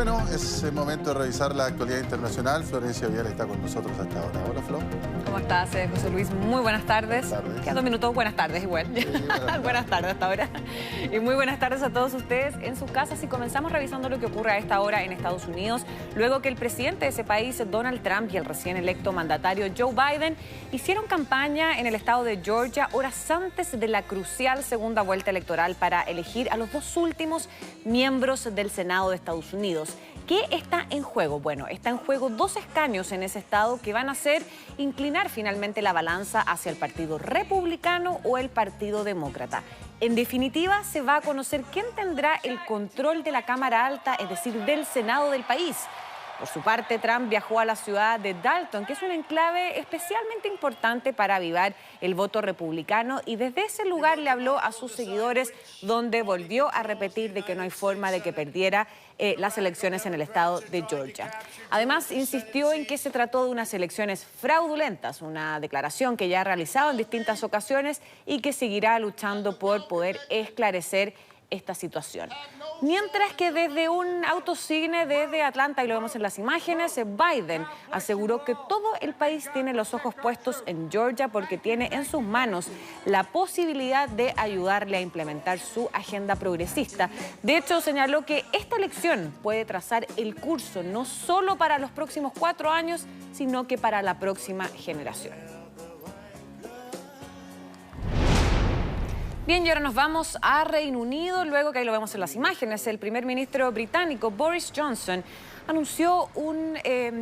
Bueno, es el momento de revisar la actualidad internacional. Florencia Vial está con nosotros hasta ahora. Hola, Flo. ¿Cómo estás, José Luis? Muy buenas tardes. Buenas tardes. Quedan 2 minutos. Buenas tardes, igual. Sí, buenas tardes hasta ahora. Y muy buenas tardes a todos ustedes en sus casas. Y comenzamos revisando lo que ocurre a esta hora en Estados Unidos, luego que el presidente de ese país, Donald Trump, y el recién electo mandatario Joe Biden hicieron campaña en el estado de Georgia horas antes de la crucial segunda vuelta electoral para elegir a los 2 últimos miembros del Senado de Estados Unidos. ¿Qué está en juego? Bueno, está en juego 2 escaños en ese estado que van a hacer inclinar finalmente la balanza hacia el Partido Republicano o el Partido Demócrata. En definitiva, se va a conocer quién tendrá el control de la Cámara Alta, es decir, del Senado del país. Por su parte, Trump viajó a la ciudad de Dalton, que es un enclave especialmente importante para avivar el voto republicano, y desde ese lugar le habló a sus seguidores, donde volvió a repetir de que no hay forma de que perdiera las elecciones en el estado de Georgia. Además, insistió en que se trató de unas elecciones fraudulentas, una declaración que ya ha realizado en distintas ocasiones y que seguirá luchando por poder esclarecer esta situación. Mientras que desde un autocine desde Atlanta, y lo vemos en las imágenes, Biden aseguró que todo el país tiene los ojos puestos en Georgia porque tiene en sus manos la posibilidad de ayudarle a implementar su agenda progresista. De hecho, señaló que esta elección puede trazar el curso no solo para los próximos 4 años, sino que para la próxima generación. Bien, y ahora nos vamos a Reino Unido, luego que ahí lo vemos en las imágenes. El primer ministro británico, Boris Johnson, anunció un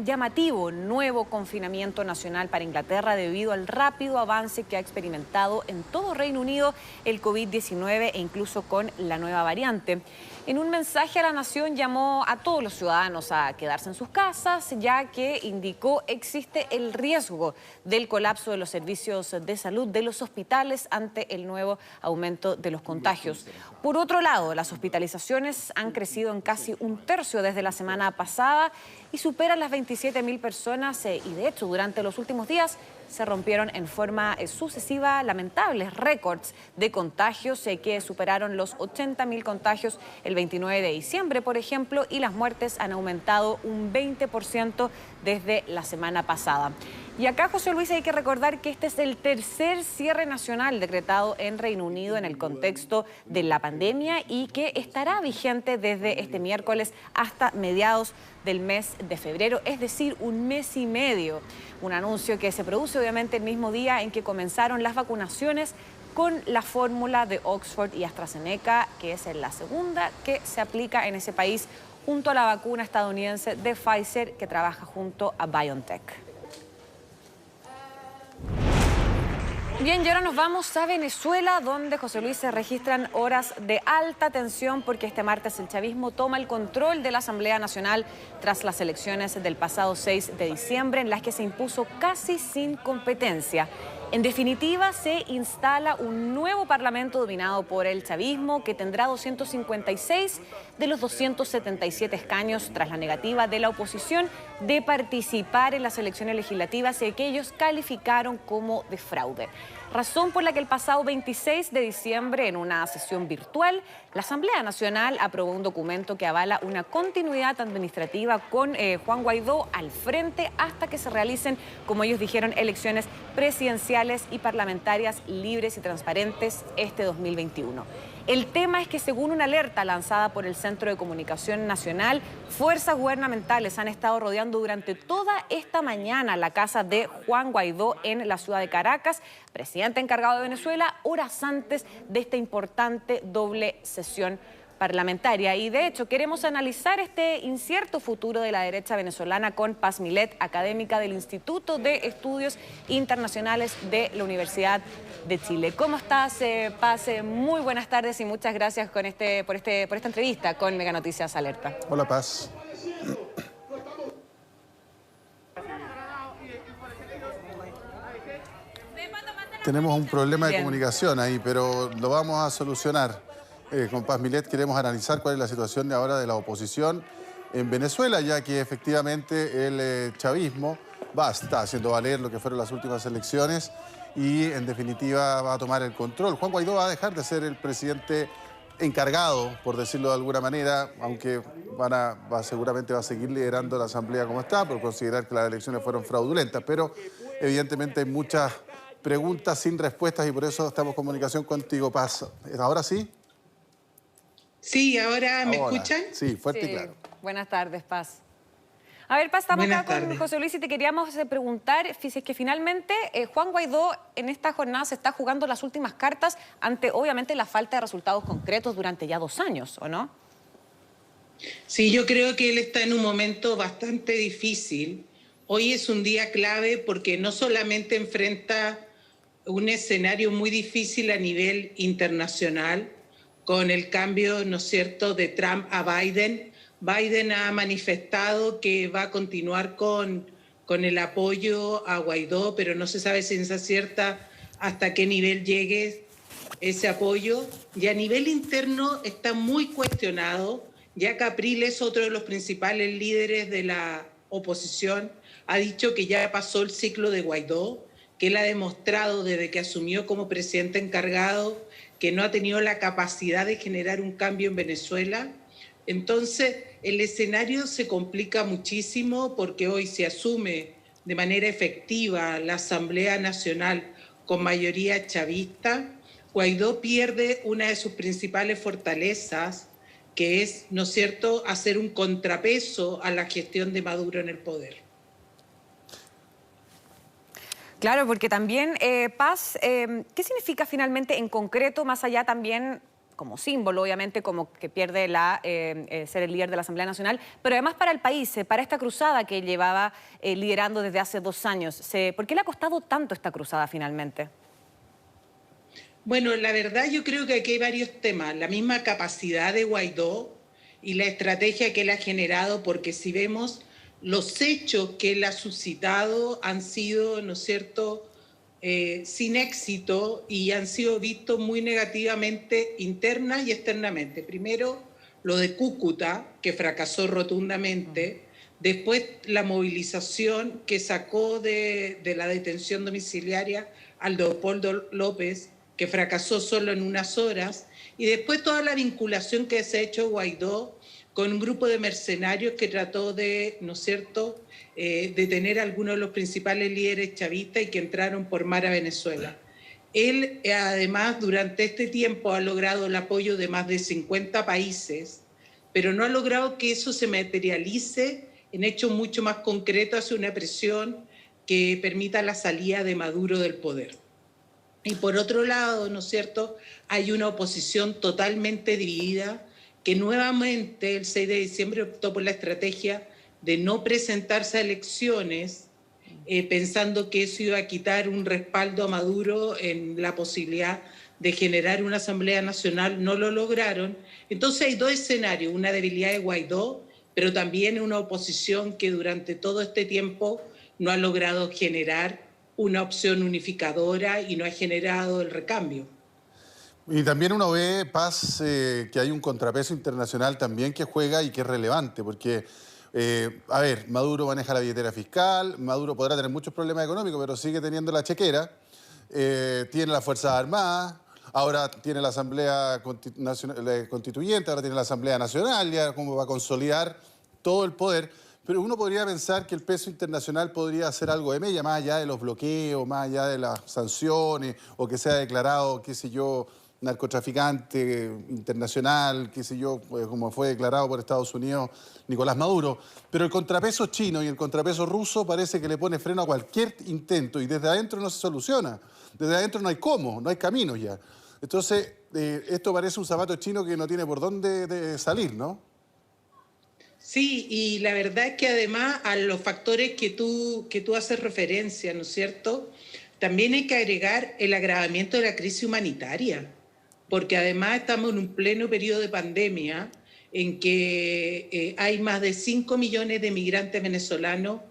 llamativo nuevo confinamiento nacional para Inglaterra debido al rápido avance que ha experimentado en todo Reino Unido el COVID-19 e incluso con la nueva variante. En un mensaje a la nación llamó a todos los ciudadanos a quedarse en sus casas, ya que indicó existe el riesgo del colapso de los servicios de salud de los hospitales ante el nuevo aumento de los contagios. Por otro lado, las hospitalizaciones han crecido en casi 1/3 desde la semana pasada y superan las 27.000 personas y de hecho durante los últimos días se rompieron en forma sucesiva lamentables récords de contagios que superaron los 80.000 contagios el 29 de diciembre, por ejemplo, y las muertes han aumentado un 20% desde la semana pasada. Y acá, José Luis, hay que recordar que este es el tercer cierre nacional decretado en Reino Unido en el contexto de la pandemia y que estará vigente desde este miércoles hasta mediados del mes de febrero, es decir, 1 mes y medio. Un anuncio que se produce obviamente el mismo día en que comenzaron las vacunaciones con la fórmula de Oxford y AstraZeneca, que es la segunda que se aplica en ese país junto a la vacuna estadounidense de Pfizer, que trabaja junto a BioNTech. Bien, y ahora nos vamos a Venezuela, donde, José Luis, se registran horas de alta tensión porque este martes el chavismo toma el control de la Asamblea Nacional tras las elecciones del pasado 6 de diciembre, en las que se impuso casi sin competencia. En definitiva, se instala un nuevo parlamento dominado por el chavismo que tendrá 256 de los 277 escaños tras la negativa de la oposición de participar en las elecciones legislativas que ellos calificaron como de fraude. Razón por la que el pasado 26 de diciembre, en una sesión virtual, la Asamblea Nacional aprobó un documento que avala una continuidad administrativa con Juan Guaidó al frente hasta que se realicen, como ellos dijeron, elecciones presidenciales y parlamentarias libres y transparentes este 2021. El tema es que, según una alerta lanzada por el Centro de Comunicación Nacional, fuerzas gubernamentales han estado rodeando durante toda esta mañana la casa de Juan Guaidó en la ciudad de Caracas, presidente encargado de Venezuela, horas antes de esta importante doble sesión parlamentaria. Y de hecho queremos analizar este incierto futuro de la derecha venezolana con Paz Milet, académica del Instituto de Estudios Internacionales de la Universidad de Chile. ¿Cómo estás, Paz? Muy buenas tardes y muchas gracias por esta entrevista con Mega Noticias Alerta. Hola, Paz. Tenemos un problema de comunicación ahí, pero lo vamos a solucionar. Con Paz Milet queremos analizar cuál es la situación de ahora de la oposición en Venezuela, ya que efectivamente el chavismo está haciendo valer lo que fueron las últimas elecciones y en definitiva va a tomar el control. Juan Guaidó va a dejar de ser el presidente encargado, por decirlo de alguna manera, aunque seguramente va a seguir liderando la Asamblea como está, por considerar que las elecciones fueron fraudulentas, pero evidentemente hay muchas preguntas sin respuestas y por eso estamos en comunicación contigo, Paz. ¿Ahora sí? Sí, ¿ahora me escuchan? Sí, fuerte y claro. Buenas tardes, Paz. A ver, Paz, estamos Buenas acá con tardes. José Luis y te queríamos preguntar si es que finalmente Juan Guaidó en esta jornada se está jugando las últimas cartas ante, obviamente, la falta de resultados concretos durante ya 2 años, ¿o no? Sí, yo creo que él está en un momento bastante difícil. Hoy es un día clave porque no solamente enfrenta un escenario muy difícil a nivel internacional con el cambio, ¿no es cierto?, de Trump a Biden. Biden ha manifestado que va a continuar con el apoyo a Guaidó, pero no se sabe si ciencia cierta hasta qué nivel llegue ese apoyo. Y a nivel interno está muy cuestionado. Ya Capriles, otro de los principales líderes de la oposición, ha dicho que ya pasó el ciclo de Guaidó, que él ha demostrado desde que asumió como presidente encargado que no ha tenido la capacidad de generar un cambio en Venezuela. Entonces, el escenario se complica muchísimo porque hoy se asume de manera efectiva la Asamblea Nacional con mayoría chavista. Guaidó pierde una de sus principales fortalezas, que es, ¿no es cierto?, hacer un contrapeso a la gestión de Maduro en el poder. Claro, porque también, Paz, ¿qué significa finalmente en concreto, más allá también como símbolo, obviamente, como que pierde ser el líder de la Asamblea Nacional, pero además para el país, para esta cruzada que llevaba liderando desde hace 2 años? ¿Por qué le ha costado tanto esta cruzada finalmente? Bueno, la verdad yo creo que aquí hay varios temas. La misma capacidad de Guaidó y la estrategia que él ha generado, porque si vemos los hechos que él ha suscitado han sido, ¿no es cierto?, sin éxito y han sido vistos muy negativamente interna y externamente. Primero, lo de Cúcuta, que fracasó rotundamente. Después, la movilización que sacó de la detención domiciliaria al Leopoldo López, que fracasó solo en unas horas. Y después toda la vinculación que se ha hecho Guaidó con un grupo de mercenarios que trató de, ¿no es cierto?, detener a algunos de los principales líderes chavistas y que entraron por mar a Venezuela. Él, además, durante este tiempo ha logrado el apoyo de más de 50 países, pero no ha logrado que eso se materialice en hechos mucho más concretos hacia una presión que permita la salida de Maduro del poder. Y por otro lado, ¿no es cierto?, hay una oposición totalmente dividida que nuevamente el 6 de diciembre optó por la estrategia de no presentarse a elecciones, pensando que eso iba a quitar un respaldo a Maduro en la posibilidad de generar una Asamblea Nacional. No lo lograron. Entonces hay 2 escenarios, una debilidad de Guaidó, pero también una oposición que durante todo este tiempo no ha logrado generar una opción unificadora y no ha generado el recambio. Y también uno ve, Paz, que hay un contrapeso internacional también que juega y que es relevante, porque, a ver, Maduro maneja la billetera fiscal, Maduro podrá tener muchos problemas económicos, pero sigue teniendo la chequera, tiene las Fuerzas Armadas, ahora tiene la Asamblea Constituyente, ahora tiene la Asamblea Nacional, ya como va a consolidar todo el poder. Pero uno podría pensar que el peso internacional podría hacer algo de mella, más allá de los bloqueos, más allá de las sanciones, o que sea declarado, qué sé yo, narcotraficante internacional, qué sé yo, pues como fue declarado por Estados Unidos Nicolás Maduro. Pero el contrapeso chino y el contrapeso ruso parece que le pone freno a cualquier intento y desde adentro no se soluciona. Desde adentro no hay cómo, no hay caminos ya. Entonces, esto parece un zapato chino que no tiene por dónde salir, ¿no? Sí, y la verdad es que además a los factores que tú haces referencia, ¿no es cierto?, también hay que agregar el agravamiento de la crisis humanitaria, porque además estamos en un pleno periodo de pandemia en que hay más de 5 millones de migrantes venezolanos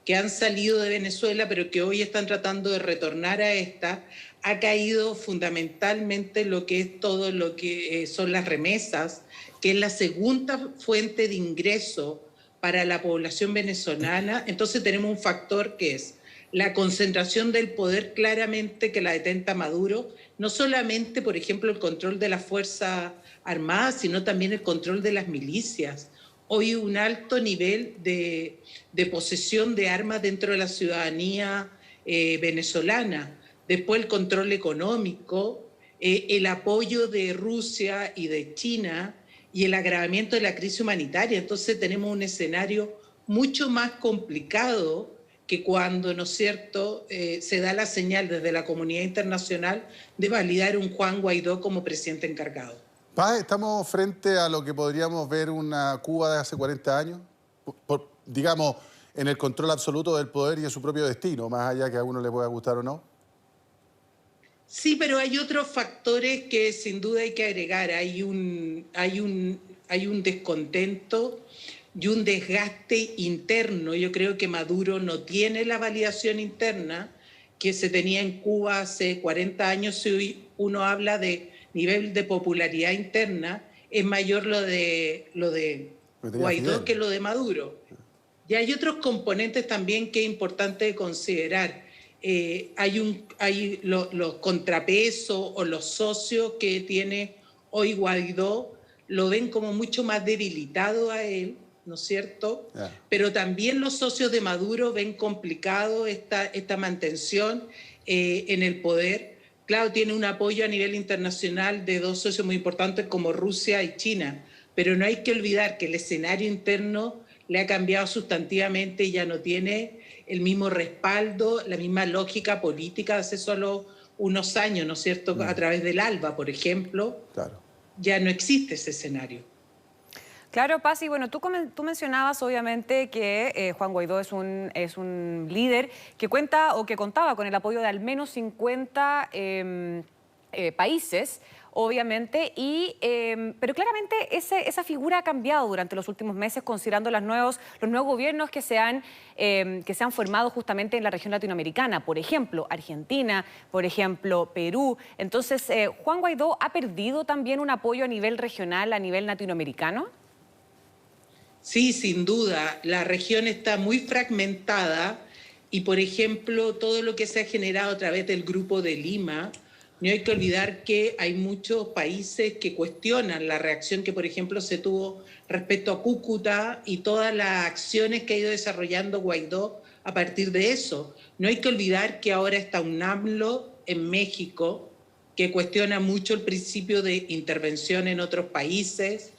que han salido de Venezuela, pero que hoy están tratando de retornar a esta. Ha caído fundamentalmente lo que es todo lo que son las remesas, que es la segunda fuente de ingreso para la población venezolana. Entonces tenemos un factor que es la concentración del poder claramente que la detenta Maduro, no solamente, por ejemplo, el control de las Fuerzas Armadas, sino también el control de las milicias. Hoy un alto nivel de posesión de armas dentro de la ciudadanía venezolana. Después el control económico, el apoyo de Rusia y de China y el agravamiento de la crisis humanitaria. Entonces tenemos un escenario mucho más complicado que cuando, ¿no es cierto?, se da la señal desde la comunidad internacional de validar un Juan Guaidó como presidente encargado. Paz, ¿estamos frente a lo que podríamos ver una Cuba de hace 40 años? Digamos, en el control absoluto del poder y de su propio destino, más allá que a uno le pueda gustar o no. Sí, pero hay otros factores que sin duda hay que agregar. Hay un descontento y un desgaste interno. Yo creo que Maduro no tiene la validación interna que se tenía en Cuba hace 40 años. Si hoy uno habla de nivel de popularidad interna, es mayor lo de Guaidó que lo de Maduro. Y hay otros componentes también que es importante considerar. Hay los contrapesos o los socios que tiene hoy Guaidó, lo ven como mucho más debilitado a él, ¿no es cierto? Yeah. Pero también los socios de Maduro ven complicado esta mantención en el poder. Claro, tiene un apoyo a nivel internacional de dos socios muy importantes como Rusia y China, pero no hay que olvidar que el escenario interno le ha cambiado sustantivamente y ya no tiene el mismo respaldo, la misma lógica política de hace solo unos años, ¿no es cierto? A través del ALBA, por ejemplo, claro, ya no existe ese escenario. Claro, Paz, y bueno, tú mencionabas obviamente que Juan Guaidó es un líder que cuenta o que contaba con el apoyo de al menos 50 países, obviamente, pero claramente esa figura ha cambiado durante los últimos meses considerando los nuevos gobiernos que se han formado justamente en la región latinoamericana, por ejemplo, Argentina, por ejemplo, Perú. Entonces, ¿Juan Guaidó ha perdido también un apoyo a nivel regional, a nivel latinoamericano? Sí, sin duda. La región está muy fragmentada y, por ejemplo, todo lo que se ha generado a través del Grupo de Lima. No hay que olvidar que hay muchos países que cuestionan la reacción que, por ejemplo, se tuvo respecto a Cúcuta y todas las acciones que ha ido desarrollando Guaidó a partir de eso. No hay que olvidar que ahora está un AMLO en México que cuestiona mucho el principio de intervención en otros países,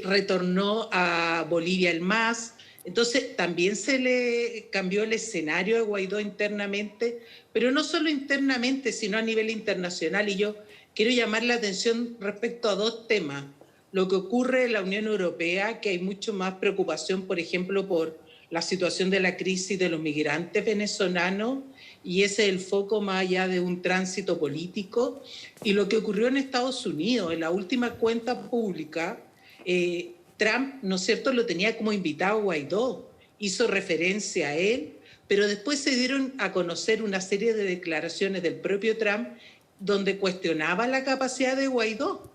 retornó a Bolivia el MAS. Entonces, también se le cambió el escenario de Guaidó internamente, pero no solo internamente, sino a nivel internacional. Y yo quiero llamar la atención respecto a dos temas. Lo que ocurre en la Unión Europea, que hay mucho más preocupación, por ejemplo, por la situación de la crisis de los migrantes venezolanos, y ese es el foco más allá de un tránsito político. Y lo que ocurrió en Estados Unidos, en la última cuenta pública, Trump, ¿no es cierto?, lo tenía como invitado a Guaidó, hizo referencia a él, pero después se dieron a conocer una serie de declaraciones del propio Trump donde cuestionaba la capacidad de Guaidó.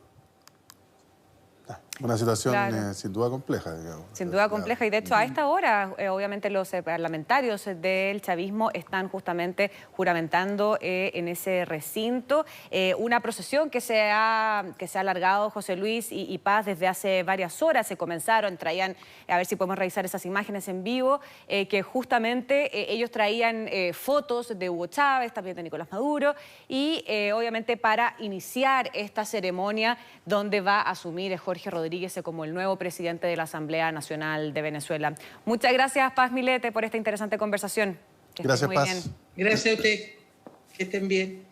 Una situación claro, sin duda compleja, digamos. Sin duda compleja, y de hecho a esta hora obviamente los parlamentarios del chavismo están justamente juramentando en ese recinto. Una procesión que se ha alargado, José Luis y Paz, desde hace varias horas. Se comenzaron, traían, a ver si podemos revisar esas imágenes en vivo, que justamente ellos traían fotos de Hugo Chávez, también de Nicolás Maduro, y obviamente para iniciar esta ceremonia donde va a asumir Jorge Rodríguez como el nuevo presidente de la Asamblea Nacional de Venezuela. Muchas gracias, Paz Milete, por esta interesante conversación. Gracias, Paz. Gracias a usted. Que estén bien.